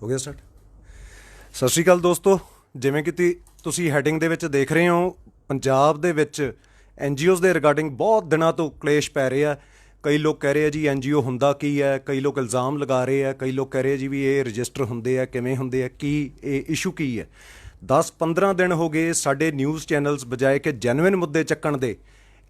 ਹੋ ਗਿਆ ਸਟਾਰਟ। ਸਤਿ ਸ਼੍ਰੀ ਅਕਾਲ ਦੋਸਤੋ, ਜਿਵੇਂ ਕਿ ਤੁਸੀਂ ਹੈਡਿੰਗ ਦੇ ਵਿੱਚ ਦੇਖ ਰਹੇ ਹੋ, ਪੰਜਾਬ ਦੇ ਵਿੱਚ NGOs ਦੇ ਰਿਗਾਰਡਿੰਗ ਬਹੁਤ ਦਿਨਾਂ ਤੋਂ ਕਲੇਸ਼ ਪੈ ਰਹੇ ਆ। ਕਈ ਲੋਕ ਕਹਿ ਰਹੇ ਆ ਜੀ NGO ਹੁੰਦਾ ਕੀ ਹੈ, ਕਈ ਲੋਕ ਇਲਜ਼ਾਮ ਲਗਾ ਰਹੇ ਆ, ਕਈ ਲੋਕ ਕਹਿ ਰਹੇ ਜੀ ਵੀ ਇਹ ਰਜਿਸਟਰ ਹੁੰਦੇ ਆ, ਕਿਵੇਂ ਹੁੰਦੇ ਆ, ਕੀ ਇਹ ਇਸ਼ੂ ਕੀ ਹੈ। 10-15 ਦਿਨ ਹੋ ਗਏ ਸਾਡੇ ਨਿਊਜ਼ ਚੈਨਲਸ ਬਜਾਏ ਕਿ ਜੈਨੂਇਨ ਮੁੱਦੇ ਚੱਕਣ ਦੇ,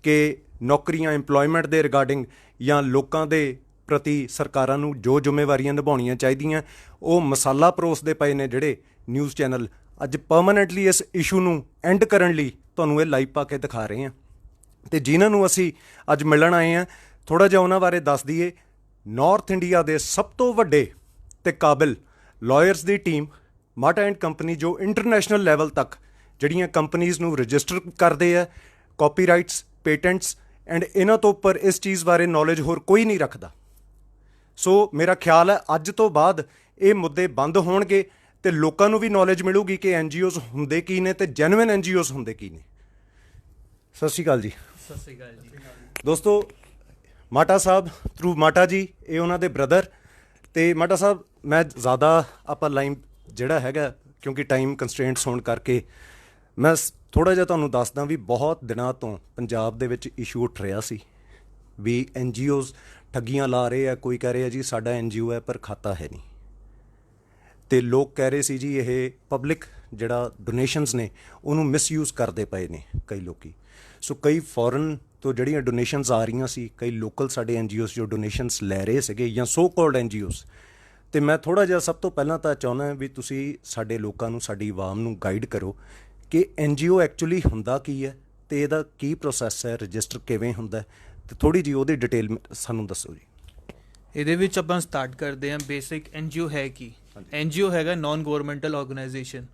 ਕਿ ਨੌਕਰੀਆਂ ਇੰਪਲੋਇਮੈਂਟ ਦੇ ਰਿਗਾਰਡਿੰਗ ਜਾਂ ਲੋਕਾਂ ਦੇ ਪ੍ਰਤੀ ਸਰਕਾਰਾਂ ਨੂੰ ਜੋ ਜ਼ਿੰਮੇਵਾਰੀਆਂ ਨਿਭਾਉਣੀਆਂ ਚਾਹੀਦੀਆਂ, ਉਹ ਮਸਾਲਾ ਪਰੋਸਦੇ ਪਏ ਨੇ ਜਿਹੜੇ ਨਿਊਜ਼ ਚੈਨਲ। ਅੱਜ ਪਰਮਾਨੈਂਟਲੀ ਇਸ ਇਸ਼ੂ ਨੂੰ ਐਂਡ ਕਰਨ ਲਈ ਤੁਹਾਨੂੰ ਇਹ ਲਾਈਵ ਪਾ ਕੇ ਦਿਖਾ ਰਹੇ ਹਾਂ, ਅਤੇ ਜਿਨ੍ਹਾਂ ਨੂੰ ਅਸੀਂ ਅੱਜ ਮਿਲਣ ਆਏ ਹਾਂ, ਥੋੜ੍ਹਾ ਜਿਹਾ ਉਹਨਾਂ ਬਾਰੇ ਦੱਸ ਦਈਏ। ਨਾਰਥ ਇੰਡੀਆ ਦੇ ਸਭ ਤੋਂ ਵੱਡੇ ਅਤੇ ਕਾਬਿਲ lawyers the team ਮਾਟਾ and company, ਜੋ ਇੰਟਰਨੈਸ਼ਨਲ ਲੈਵਲ ਤੱਕ ਜਿਹੜੀਆਂ ਕੰਪਨੀਜ਼ ਨੂੰ ਰਜਿਸਟਰ ਕਰਦੇ ਆ, ਕਾਪੀਰਾਈਟਸ, ਪੇਟੈਂਟਸ, ਐਂਡ ਇਹਨਾਂ ਤੋਂ ਉੱਪਰ ਇਸ ਚੀਜ਼ ਬਾਰੇ ਨੌਲੇਜ ਹੋਰ ਕੋਈ ਨਹੀਂ ਰੱਖਦਾ। ਸੋ ਮੇਰਾ ਖਿਆਲ ਹੈ ਅੱਜ ਤੋਂ ਬਾਅਦ ਇਹ ਮੁੱਦੇ ਬੰਦ ਹੋਣਗੇ ਅਤੇ ਲੋਕਾਂ ਨੂੰ ਵੀ ਨੌਲੇਜ ਮਿਲੂਗੀ ਕਿ NGOs ਹੁੰਦੇ ਕੀ ਨੇ ਅਤੇ ਜੈਨੂਇਨ NGOs ਹੁੰਦੇ ਕੀ ਨੇ। ਸਤਿ ਸ਼੍ਰੀ ਅਕਾਲ ਜੀ। ਸਤਿ ਸ਼੍ਰੀ ਅਕਾਲ ਜੀ ਦੋਸਤੋ, ਮਾਟਾ ਸਾਹਿਬ ਥਰੂ ਮਾਟਾ ਜੀ, ਇਹ ਉਹਨਾਂ ਦੇ ਬ੍ਰਦਰ। ਅਤੇ ਮਾਟਾ ਸਾਹਿਬ, ਮੈਂ ਜ਼ਿਆਦਾ ਆਪਾਂ ਲਾਈਨ ਜਿਹੜਾ ਹੈਗਾ, ਕਿਉਂਕਿ ਟਾਈਮ ਕੰਸਟ੍ਰੇਂਟਸ ਹੋਣ ਕਰਕੇ ਮੈਂ ਥੋੜ੍ਹਾ ਜਿਹਾ ਤੁਹਾਨੂੰ ਦੱਸਦਾ ਵੀ ਬਹੁਤ ਦਿਨਾਂ ਤੋਂ ਪੰਜਾਬ ਦੇ ਵਿੱਚ ਇਸ਼ੂ ਉੱਠ ਰਿਹਾ ਸੀ ਵੀ NGOs ਠੱਗੀਆਂ ਲਾ ਰਹੇ ਆ। ਕੋਈ ਕਹਿ ਰਿਹਾ ਜੀ ਸਾਡਾ NGO ਹੈ ਪਰ ਖਾਤਾ ਹੈ ਨਹੀਂ, ਅਤੇ ਲੋਕ ਕਹਿ ਰਹੇ ਸੀ ਜੀ ਇਹ ਪਬਲਿਕ ਜਿਹੜਾ ਡੋਨੇਸ਼ਨਸ ਨੇ ਉਹਨੂੰ ਮਿਸਯੂਜ਼ ਕਰਦੇ ਪਏ ਨੇ ਕਈ ਲੋਕ। ਸੋ ਕਈ ਫੋਰਨ ਤੋਂ ਜਿਹੜੀਆਂ ਡੋਨੇਸ਼ਨਸ ਆ ਰਹੀਆਂ ਸੀ, ਕਈ ਲੋਕਲ ਸਾਡੇ NGOs ਜੋ ਡੋਨੇਸ਼ਨਸ ਲੈ ਰਹੇ ਸੀਗੇ ਜਾਂ ਸੋ ਕਾਲਡ NGOs। ਅਤੇ ਮੈਂ ਥੋੜ੍ਹਾ ਜਿਹਾ ਸਭ ਤੋਂ ਪਹਿਲਾਂ ਤਾਂ ਚਾਹੁੰਦਾ ਵੀ ਤੁਸੀਂ ਸਾਡੇ ਲੋਕਾਂ ਨੂੰ, ਸਾਡੀ ਆਵਾਮ ਨੂੰ ਗਾਈਡ ਕਰੋ ਕਿ NGO ਐਕਚੁਅਲੀ ਹੁੰਦਾ ਕੀ ਹੈ ਅਤੇ ਇਹਦਾ ਕੀ ਪ੍ਰੋਸੈਸ ਹੈ, ਰਜਿਸਟਰ ਕਿਵੇਂ ਹੁੰਦਾ, ਅਤੇ ਥੋੜ੍ਹੀ ਜਿਹੀ ਉਹਦੀ ਡਿਟੇਲ ਸਾਨੂੰ ਦੱਸੋ ਜੀ। ਇਹਦੇ ਵਿੱਚ ਆਪਾਂ ਸਟਾਰਟ ਕਰਦੇ ਹਾਂ ਬੇਸਿਕ NGO ਹੈ ਕੀ। NGO ਹੈਗਾ ਨਾਨ ਗਵਰਨਮੈਂਟਲ ਆਰਗੇਨਾਈਜੇਸ਼ਨ।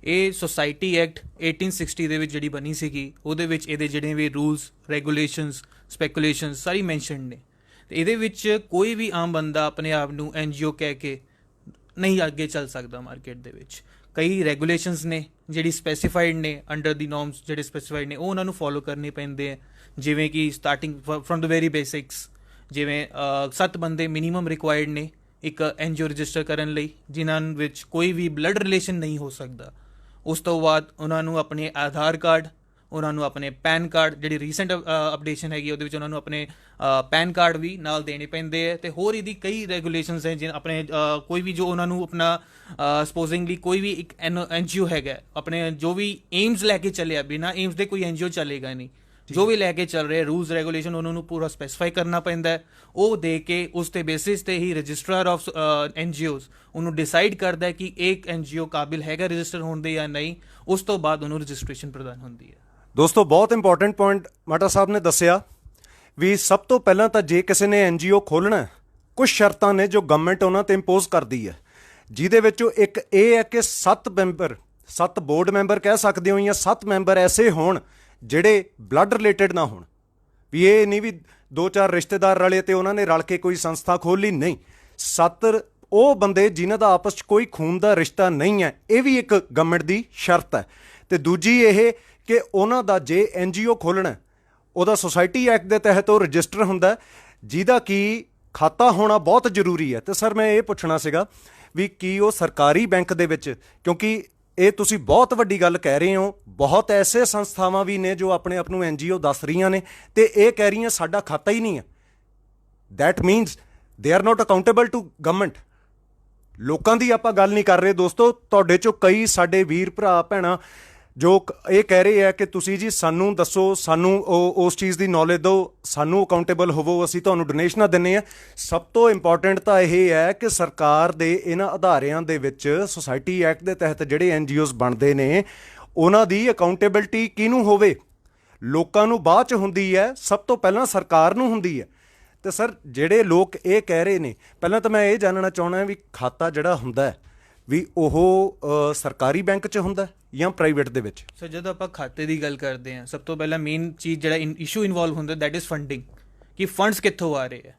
ਇਹ ਸੋਸਾਇਟੀ ਐਕਟ 1860 ਦੇ ਵਿੱਚ ਜਿਹੜੀ ਬਣੀ ਸੀਗੀ, ਉਹਦੇ ਵਿੱਚ ਇਹਦੇ ਜਿਹੜੇ ਵੀ ਰੂਲਸ, ਰੈਗੂਲੇਸ਼ਨਸ, ਸਪੈਕੂਲੇਸ਼ਨਸ ਸਾਰੀ ਮੈਂਸ਼ਨਡ ਨੇ। ਅਤੇ ਇਹਦੇ ਵਿੱਚ ਕੋਈ ਵੀ ਆਮ ਬੰਦਾ ਆਪਣੇ ਆਪ ਨੂੰ NGO ਕਹਿ ਕੇ ਨਹੀਂ ਅੱਗੇ ਚੱਲ ਸਕਦਾ ਮਾਰਕੀਟ ਦੇ ਵਿੱਚ। ਕਈ ਰੈਗੂਲੇਸ਼ਨਸ ਨੇ ਜਿਹੜੀ ਸਪੈਸੀਫਾਈਡ ਨੇ, ਅੰਡਰ ਦੀ ਨੋਰਮਸ ਜਿਹੜੇ ਸਪੈਸੀਫਾਈਡ ਨੇ, ਉਹ ਉਹਨਾਂ ਨੂੰ ਫੋਲੋ ਕਰਨੇ ਪੈਂਦੇ ਹੈ। ਜਿਵੇਂ ਕਿ starting from the very basics, ਜਿਵੇਂ 7 ਬੰਦੇ ਮਿਨੀਮਮ ਰਿਕੁਆਇਰਡ ਨੇ ਇੱਕ NGO ਰਜਿਸਟਰ ਕਰਨ ਲਈ, ਜਿਨ੍ਹਾਂ ਵਿੱਚ ਕੋਈ ਵੀ ਬਲੱਡ ਰਿਲੇਸ਼ਨ ਨਹੀਂ ਹੋ ਸਕਦਾ। ਉਸ ਤੋਂ ਬਾਅਦ ਉਹਨਾਂ ਨੂੰ ਆਪਣੇ ਆਧਾਰ ਕਾਰਡ, ਉਹਨਾਂ ਨੂੰ ਆਪਣੇ ਪੈਨ ਕਾਰਡ, ਜਿਹੜੀ ਰੀਸੈਂਟ ਅਪਡੇਸ਼ਨ ਹੈਗੀ ਉਹਦੇ ਵਿੱਚ ਉਹਨਾਂ ਨੂੰ ਆਪਣੇ ਪੈਨ ਕਾਰਡ ਵੀ ਨਾਲ ਦੇਣੇ ਪੈਂਦੇ ਹੈ। ਅਤੇ ਹੋਰ ਇਹਦੀ ਕਈ ਰੈਗੂਲੇਸ਼ਨਸ ਹੈ, ਜਿਵੇਂ ਆਪਣੇ ਕੋਈ ਵੀ ਜੋ ਉਹਨਾਂ ਨੂੰ ਆਪਣਾ ਸਪੋਜ਼ਿੰਗਲੀ ਕੋਈ ਵੀ ਇੱਕ NGO ਹੈਗਾ, ਆਪਣੇ ਜੋ ਵੀ ਏਮਸ ਲੈ ਕੇ ਚੱਲਿਆ, ਬਿਨਾਂ ਏਮਸ ਦੇ ਕੋਈ NGO ਚੱਲੇਗਾ ਨਹੀਂ। ਜੋ ਵੀ ਲੈ ਕੇ ਚੱਲ ਰਹੇ ਰੂਲਸ ਰੈਗੂਲੇਸ਼ਨ ਉਹਨਾਂ ਨੂੰ ਪੂਰਾ ਸਪੈਸੀਫਾਈ ਕਰਨਾ ਪੈਂਦਾ ਹੈ। ਉਹ ਦੇ ਕੇ ਉਸ ਦੇ ਬੇਸਿਸ 'ਤੇ ਹੀ ਰਜਿਸਟਰਾਰ ਆਫ NGOs ਉਹਨੂੰ ਡਿਸਾਈਡ ਕਰਦਾ ਹੈ ਕਿ ਇੱਕ NGO ਕਾਬਿਲ ਹੈਗਾ ਰਜਿਸਟਰ ਹੋਣ ਦੇ ਜਾਂ ਨਹੀਂ। ਉਸ ਤੋਂ ਬਾਅਦ ਉਹਨੂੰ ਰਜਿਸਟ੍ਰੇਸ਼ਨ ਪ੍ਰਦਾਨ ਹੁੰਦੀ ਹੈ। ਦੋਸਤੋ, ਬਹੁਤ ਇੰਪੋਰਟੈਂਟ ਪੁਆਇੰਟ ਮਾਟਾ ਸਾਹਿਬ ਨੇ ਦੱਸਿਆ ਵੀ ਸਭ ਤੋਂ ਪਹਿਲਾਂ ਤਾਂ ਜੇ ਕਿਸੇ ਨੇ NGO ਖੋਲ੍ਹਣਾ, ਕੁਝ ਸ਼ਰਤਾਂ ਨੇ ਜੋ ਗਵਰਨਮੈਂਟ ਉਹਨਾਂ 'ਤੇ ਇੰਪੋਜ਼ ਕਰਦੀ ਹੈ, ਜਿਹਦੇ ਵਿੱਚੋਂ ਇੱਕ ਇਹ ਹੈ ਕਿ 7 ਬੋਰਡ ਮੈਂਬਰ ਕਹਿ ਸਕਦੇ ਹੋ, ਜਾਂ 7 ਮੈਂਬਰ ਐਸੇ ਹੋਣ ਜਿਹੜੇ ਬਲੱਡ ਰਿਲੇਟਡ ਨਾ ਹੋਣ। ਵੀ ਇਹ ਨਹੀਂ ਵੀ 2-4 ਰਿਸ਼ਤੇਦਾਰ ਰਲੇ ਅਤੇ ਉਹਨਾਂ ਨੇ ਰਲ ਕੇ ਕੋਈ ਸੰਸਥਾ ਖੋਲ੍ਹ ਲਈ, ਨਹੀਂ। 7 ਉਹ ਬੰਦੇ ਜਿਨ੍ਹਾਂ ਦਾ ਆਪਸ 'ਚ ਕੋਈ ਖੂਨ ਦਾ ਰਿਸ਼ਤਾ ਨਹੀਂ ਹੈ, ਇਹ ਵੀ ਇੱਕ ਗਵਰਨਮੈਂਟ ਦੀ ਸ਼ਰਤ ਹੈ। ਅਤੇ ਦੂਜੀ ਇਹ ਕਿ ਉਹਨਾਂ ਦਾ ਜੇ NGO ਖੋਲ੍ਹਣਾ, ਉਹਦਾ ਸੁਸਾਇਟੀ ਐਕਟ ਦੇ ਤਹਿਤ ਉਹ ਰਜਿਸਟਰ ਹੁੰਦਾ, ਜਿਹਦਾ ਕਿ ਖਾਤਾ ਹੋਣਾ ਬਹੁਤ ਜ਼ਰੂਰੀ ਹੈ। ਅਤੇ ਸਰ, ਮੈਂ ਇਹ ਪੁੱਛਣਾ ਸੀਗਾ ਵੀ ਕੀ ਉਹ ਸਰਕਾਰੀ ਬੈਂਕ ਦੇ ਵਿੱਚ, ਕਿਉਂਕਿ ਇਹ ਤੁਸੀਂ ਬਹੁਤ ਵੱਡੀ ਗੱਲ ਕਹਿ ਰਹੇ ਹੋ, ਬਹੁਤ ਐਸੇ ਸੰਸਥਾਵਾਂ ਵੀ ਨੇ ਜੋ ਆਪਣੇ ਆਪ ਨੂੰ NGO ਦੱਸ ਰਹੀਆਂ ਨੇ ਅਤੇ ਇਹ ਕਹਿ ਰਹੀਆਂ ਸਾਡਾ ਖਾਤਾ ਹੀ ਨਹੀਂ ਹੈ। That means they are not accountable to government. ਲੋਕਾਂ ਦੀ ਆਪਾਂ ਗੱਲ ਨਹੀਂ ਕਰ ਰਹੇ ਦੋਸਤੋ। ਤੁਹਾਡੇ 'ਚੋਂ ਕਈ ਸਾਡੇ ਵੀਰ ਭਰਾ ਭੈਣਾਂ ਜੋ ਇਹ ਕਹਿ ਰਹੇ ਆ ਕਿ ਤੁਸੀਂ ਜੀ ਸਾਨੂੰ ਦੱਸੋ, ਸਾਨੂੰ ਉਸ ਚੀਜ਼ ਦੀ ਨੌਲੇਜ ਦਿਓ, ਸਾਨੂੰ ਅਕਾਊਂਟੇਬਲ ਹੋਵੋ, ਅਸੀਂ ਤੁਹਾਨੂੰ ਡੋਨੇਸ਼ਨਾਂ ਦਿੰਦੇ ਹਾਂ। ਸਭ ਤੋਂ ਇੰਪੋਰਟੈਂਟ ਤਾਂ ਇਹ ਹੈ ਕਿ ਸਰਕਾਰ ਦੇ ਇਹਨਾਂ ਅਦਾਰਿਆਂ ਦੇ ਵਿੱਚ ਸੁਸਾਇਟੀ ਐਕਟ ਦੇ ਤਹਿਤ ਜਿਹੜੇ NGOs ਬਣਦੇ ਨੇ, ਉਹਨਾਂ ਦੀ ਅਕਾਊਂਟੇਬਿਲਟੀ ਕਿਹਨੂੰ ਹੋਵੇ? ਲੋਕਾਂ ਨੂੰ ਬਾਅਦ 'ਚ ਹੁੰਦੀ ਹੈ, ਸਭ ਤੋਂ ਪਹਿਲਾਂ ਸਰਕਾਰ ਨੂੰ ਹੁੰਦੀ ਹੈ। ਅਤੇ ਸਰ, ਜਿਹੜੇ ਲੋਕ ਇਹ ਕਹਿ ਰਹੇ ਨੇ, ਪਹਿਲਾਂ ਤਾਂ ਮੈਂ ਇਹ ਜਾਣਨਾ ਚਾਹੁੰਦਾ ਵੀ ਖਾਤਾ ਜਿਹੜਾ ਹੁੰਦਾ ਵੀ ਉਹ ਸਰਕਾਰੀ ਬੈਂਕ 'ਚ ਹੁੰਦਾ ਜਾਂ ਪ੍ਰਾਈਵੇਟ ਦੇ ਵਿੱਚ? ਸਰ, ਜਦੋਂ ਆਪਾਂ ਖਾਤੇ ਦੀ ਗੱਲ ਕਰਦੇ ਹਾਂ, ਸਭ ਤੋਂ ਪਹਿਲਾਂ ਮੇਨ ਚੀਜ਼ ਜਿਹੜਾ ਇਸ਼ੂ ਇਨਵੋਲਵ ਹੁੰਦਾ ਦੈਟ ਇਜ਼ ਫੰਡਿੰਗ, ਕਿ ਫੰਡਸ ਕਿੱਥੋਂ ਆ ਰਹੇ ਹੈ।